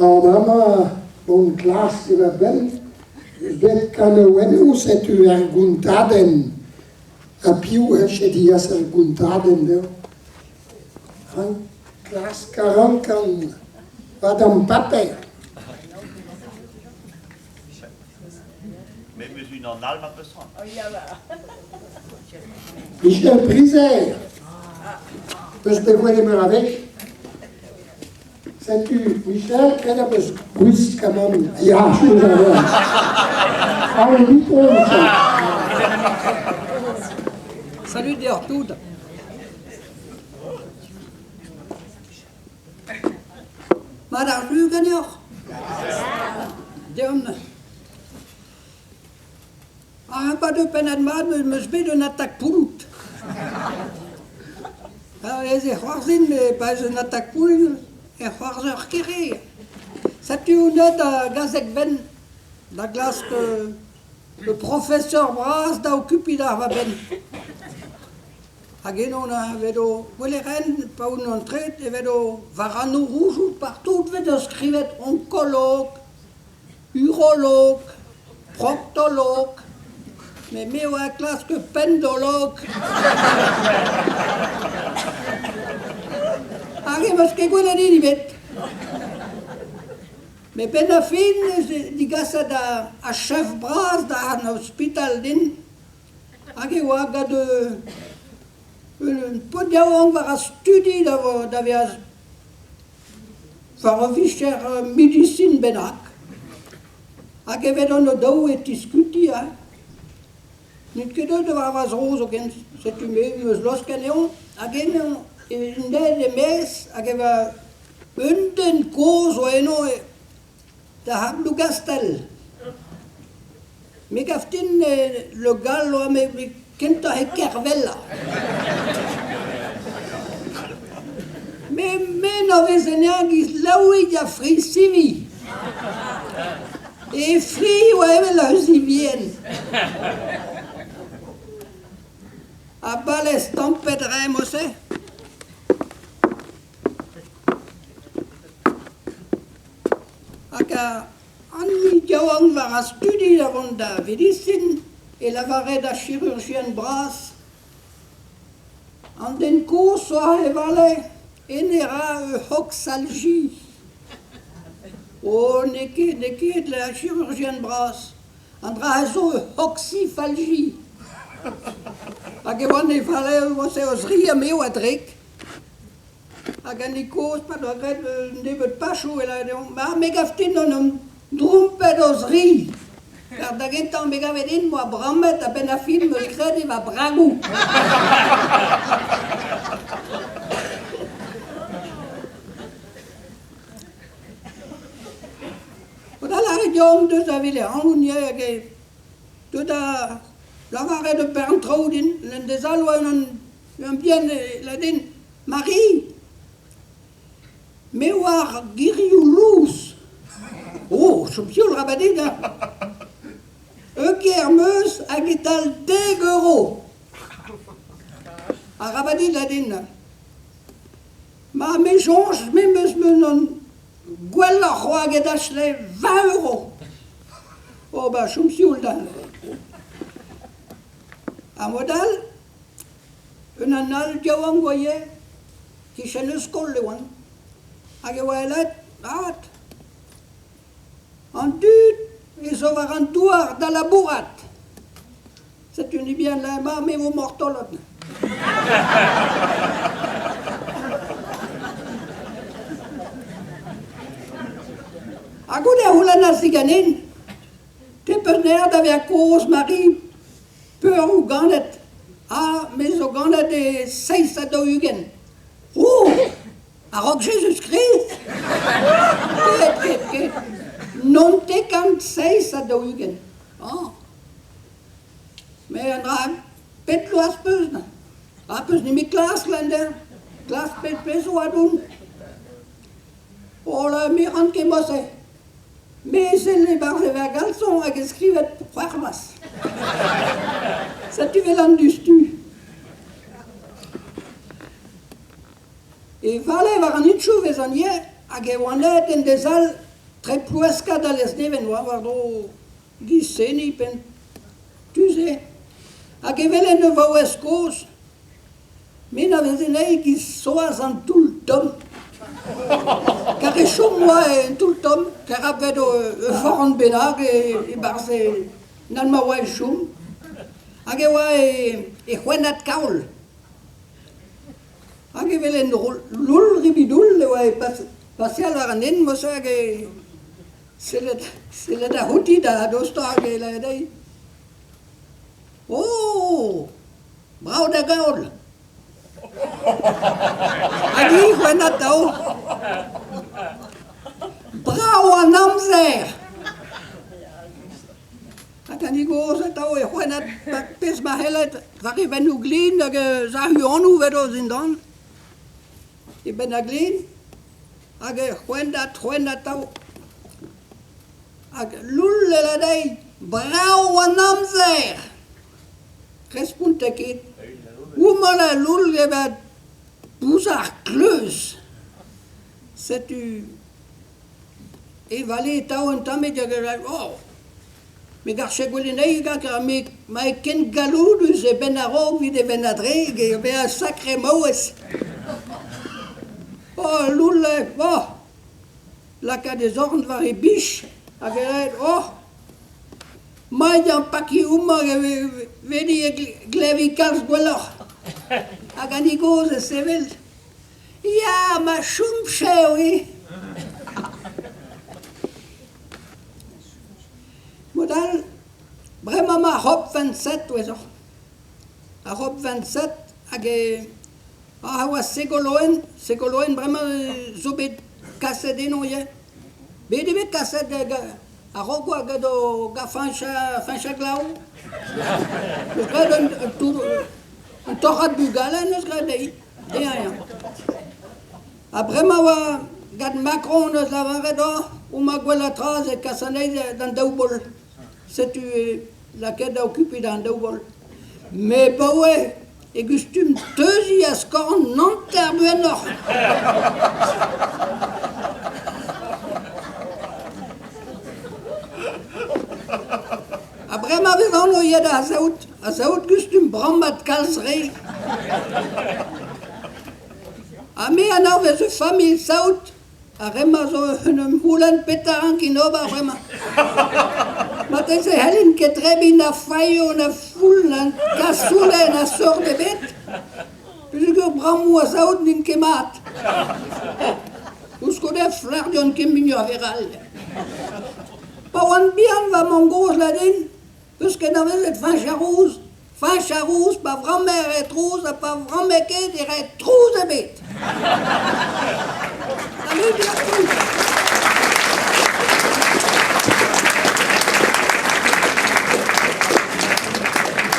Mama, mon classe de la belle, vet kan wenu set u guntaden. A più esce di essere guntaden, no? An classe 40 ans, vad am pape. Mais monsieur normal, ma personne. Michel Briser. Dus de goede maar weg. Sais-tu, Michel, quand on peut se quand même. Ja, je veux savoir. Ah, oui, Salut de Hortude. Maar daar lugen nog. Dion. Ah, pas de peine à demander, mais je vais d'une attaque pouloute. Ah, c'est horrible, mais pas une attaque pouloute. Et horreur kéré. C'est une de Gazek Ben, la glace que le professeur Bras da occupé d'Arva Ben. Agenona vedo quelle reine pas une entrée et vedo varano rouge partout vedo scrivet oncologue, urologue, proctologue, mais mieux à classe que pendologue. Arri parce que quelle dit libet. Mais penafin di gassa da a chef Bras da un hospital din. Arri waga de Podiaong var a studi da vi a vischer medicin benak. Hag evet an o dao et diskuti, nit ket da var vaz roz o gen setu meus los kaneon, hag en de mes, hag eva den koz o eno da hablu gastel. Me gaftin le gal o me kenta he kervella. Mais no vezenagis laoui a fri sivi. E fri o eve la zivien. A bales tempet remose. Aka anni diawang var a studi davant da medicine et la varée da chirurgien Bras. An den cours so a evale enera hoxalgie. Oh, neket la chirurgien Bras. Andra so hoxiphalgie. Hag evan evale se os ria meu a drek. Hag an cours pas do gret nevet pacho ela ma megaftin on drumpet os ri. Car da gentan me gavedin mo a bramet a ben a film me kredi va bragou. Oda la region de sa ville angounier ke de da la vare de Berntraudin l'un des allois un bien la din Marie me war giriulous. Oh, je me le rabadin. Kermeus hag etal 10 euro. A rabadi la din. Ma me jonge me meus non gwell a c'hoag e dachle 20 euro. Oh ba chom sioul dan. A modal, un anal diawang goye, ki chen eus kol le oan. Hag e oa elet, at. An dud, et so var an douar da la bourrat. C'est une bien la ma me vo mortolot. A goude a houlan a ziganin, te perner da vea koz Marie peur ou gandet. Ah, mais o gandet e 6 a do ugen. Oh, a rok Jésus-Christ. Ket. Non te kant 6 a do ugen. Oh. Mais an dra pet lo aspeus na. Aspeus ni mi klas lander. Klas pet peso adoun. Oh la mi ran ke mose. Mais c'est les barres de garçon hag eskrivet c'hoarmas. Ça tu velan du stu. Et vale var an itchou vez an ye hag e oanet en dezal très pluesca da les nevenoa, vardo giseni pen tuze. A gevelen ne vau escos, min a vezenei gis soaz an tout le tom. Car e chom moi en tout le tom, car a vedo foran benag e barze nan ma oa e chom. Hag e oa e c'hwenat kaol. Hag e velen loul ribidoul e oa e pasial war an en mos hag e selet a houti da dosto hag e la edei. Oh, brau da gaol. Hag e c'hwenat tao. Brau an amzer. Hag an e gozet tao e c'hwenat pez ma helet var e ven o glin hag za huanou vedo zindan. E ben a glin hag e c'hwenat tao. Hag loul e la dei brau an amzer. Respunt e ket. Oumol a loul e bet bouzar kleuz. Setu e vale tao an tamet hag e oh. Me garche gwelenei gak ma e ken galoudus e ben a rog vid e ben a dreg e be a sacre maouez. Oh, loul e, oh, laka de zorn var e bich, hag e red, oh, maï an paki oumar e vedi e glevi kalz gwelloc'h. Hag an e goz e sevel. Ya, ma choum cheo e. Modal, bremañ ma hop 27 ouezoc'h. A hop 27 hag e a oa segoloen bremañ zo bet kaset eno ye. Bet e bet kaset a rogo hag edo ga fancha glaou. Eus gret un torrat bugalen eus gret dei. E a. A bremañ oa gad Macron eus lavaret o ma gwell a traz e kasaneiz d'an daoubol. Setu la ket a okupi d'an daoubol. Me ba oe, e gustum teuzi a skorn nanter buenoc'h. A bremañ vezan o yed a zaout gustum brammat kalz re. A me an ar vez famil saout, a rema zo un houlen petaran kin ober bremañ. Maten se helin ket rebi na faio, na foul, na kasoule, na sor de bet. Peus ur bramou a zaout din kemat. Ouzko de flar dion kem binio a veral. Pa oan bihan va mangoz la din, peus ket a vez et fancharouz. Fancharouz, pa vramer et trouz, a pa vramer ket et trouz e bet. Salut,